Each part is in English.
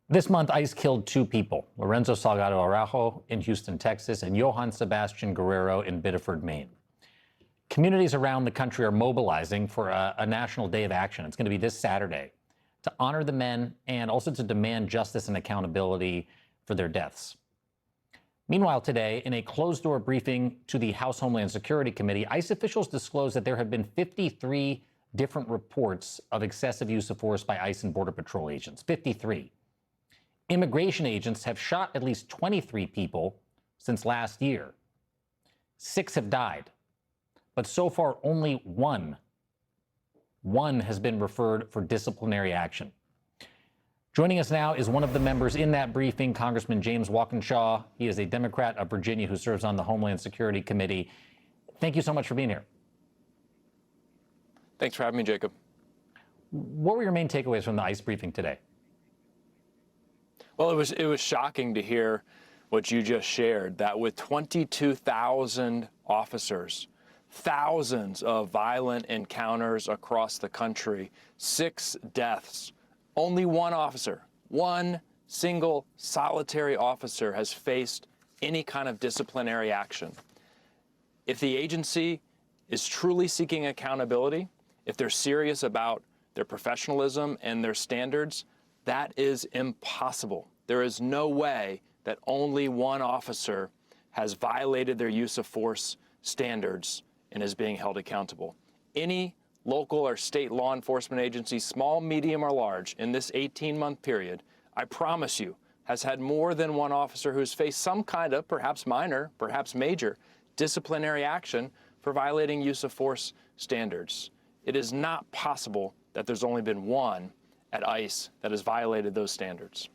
This month, ICE killed two people, Lorenzo Salgado Araujo in Houston, Texas, and Johann Sebastian Guerrero in Biddeford, Maine. Communities around the country are mobilizing for a national day of action. It's going to be this Saturday to honor the men and also to demand justice and accountability for their deaths. Meanwhile, today, in a closed-door briefing to the House Homeland Security Committee, ICE officials disclosed that there have been 53 different reports of excessive use of force by ICE and Border Patrol agents. 53. Immigration agents have shot at least 23 people since last year. 6 have died, but so far only one has been referred for disciplinary action. Joining us now is one of the members in that briefing, Congressman James Walkinshaw. He is a Democrat of Virginia who serves on the Homeland Security Committee. Thank you so much for being here. Thanks for having me, Jacob. What were your main takeaways from the ICE briefing today? Well, it was shocking to hear what you just shared, that with 22,000 officers, thousands of violent encounters across the country, 6 deaths, only one officer, one single solitary officer has faced any kind of disciplinary action. If the agency is truly seeking accountability, if they're serious about their professionalism and their standards, that is impossible. There is no way that only one officer has violated their use of force standards and is being held accountable. Any local or state law enforcement agency, small, medium, or large, in this 18-month period, I promise you, has had more than one officer who's faced some kind of, perhaps minor, perhaps major, disciplinary action for violating use of force standards. It is not possible that there's only been one at ICE that has violated those standards.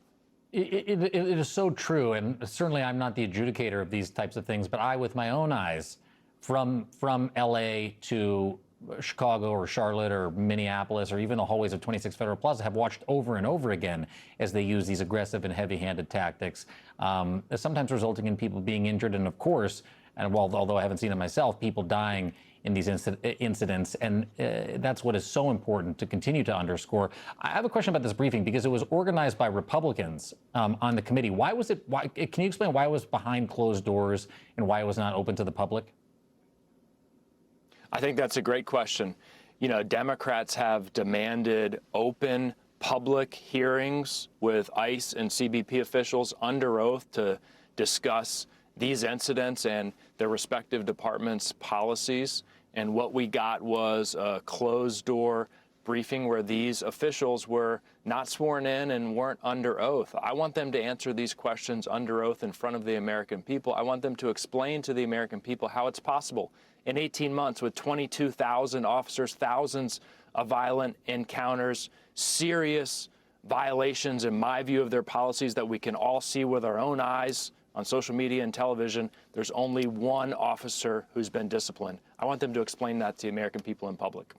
It is so true, and certainly I'm not the adjudicator of these types of things, but I, with my own eyes, from LA to Chicago or Charlotte or Minneapolis or even the hallways of 26 Federal Plaza, have watched over and over again as they use these aggressive and heavy-handed tactics, sometimes resulting in people being injured, and of course, and although I haven't seen it myself, people dying in these incidents, and that's what is so important to continue to underscore. I have a question about this briefing because it was organized by Republicans on the committee. Why was it? Can you explain why it was behind closed doors and why it was not open to the public? I think that's a great question. You know, Democrats have demanded open public hearings with ICE and CBP officials under oath to discuss these incidents and their respective departments' policies. And what we got was a closed-door briefing where these officials were not sworn in and weren't under oath. I want them to answer these questions under oath in front of the American people. I want them to explain to the American people how it's possible in 18 months with 22,000 officers, thousands of violent encounters, serious violations, in my view, of their policies that we can all see with our own eyes on social media and television. There's only one officer who's been disciplined. I want them to explain that to the American people in public.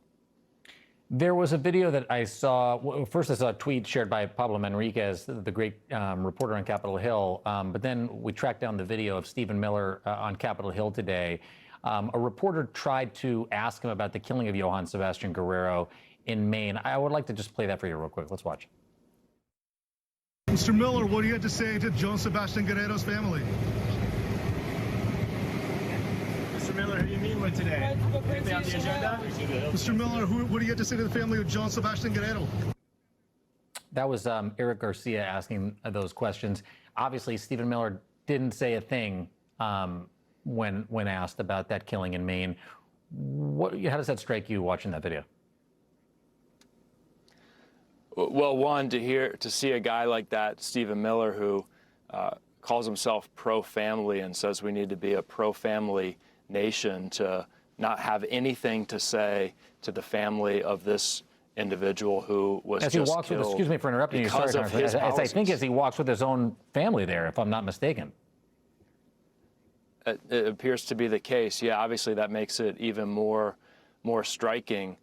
There was a video that I saw. First, I saw a tweet shared by Pablo Manriquez, the great reporter on Capitol Hill. But then we tracked down the video of Stephen Miller on Capitol Hill today. A reporter tried to ask him about the killing of Johann Sebastian Guerrero in Maine. I would like to just play that for you real quick. Let's watch. Mr. Miller, what do you have to say to Johann Sebastian Guerrero's family? Mr. Miller, who do you meet with today? Anything on the agenda? Mr. Miller, what do you have to say to the family of Johann Sebastian Guerrero? That was Eric Garcia asking those questions. Obviously, Stephen Miller didn't say a thing when asked about that killing in Maine. How does that strike you watching that video? Well, one, to see a guy like that, Stephen Miller, who calls himself pro-family and says we need to be a pro-family nation, to not have anything to say to the family of this individual who was just killed. Excuse me for interrupting you. Sorry, I think as he walks with his own family there, if I'm not mistaken. It appears to be the case. Yeah, obviously that makes it even more striking.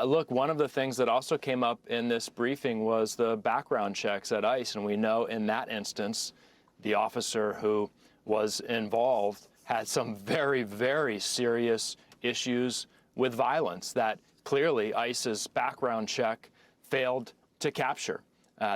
Look, one of the things that also came up in this briefing was the background checks at ICE, and we know in that instance, the officer who was involved had some very, very serious issues with violence that clearly ICE's background check failed to capture.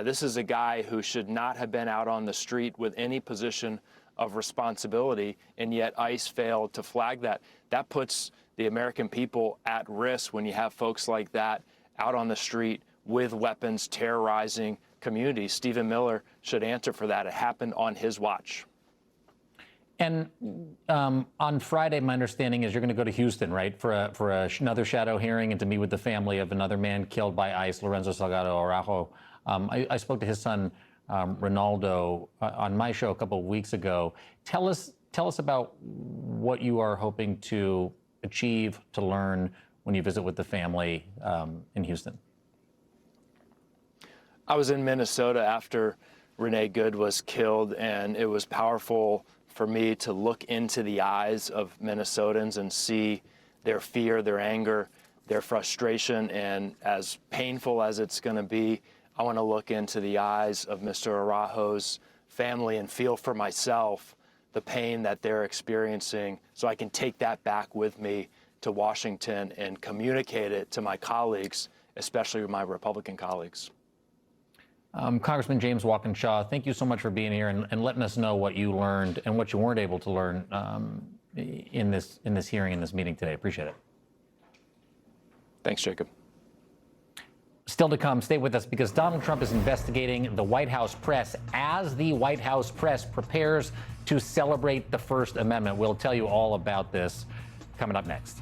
This is a guy who should not have been out on the street with any position of responsibility, and yet ICE failed to flag that. That puts the American people at risk when you have folks like that out on the street with weapons terrorizing communities. Stephen Miller should answer for that. It happened on his watch. And on Friday, my understanding is you're going to go to Houston, right, for another shadow hearing and to meet with the family of another man killed by ICE, Lorenzo Salgado Araujo. I spoke to his son, Ronaldo, on my show a couple of weeks ago. Tell us about what you are hoping to achieve, to learn when you visit with the family in Houston. I was in Minnesota after Renee Good was killed, and it was powerful for me to look into the eyes of Minnesotans and see their fear, their anger, their frustration. And as painful as it's going to be, I want to look into the eyes of Mr. Araujo's family and feel for myself the pain that they're experiencing, so I can take that back with me to Washington and communicate it to my colleagues, especially my Republican colleagues. Congressman James Walkinshaw, thank you so much for being here and letting us know what you learned and what you weren't able to learn in this hearing, in this meeting today. Appreciate it. Thanks, Jacob. Still to come, stay with us, because Donald Trump is investigating the White House press as the White House press prepares to celebrate the First Amendment. We'll tell you all about this coming up next.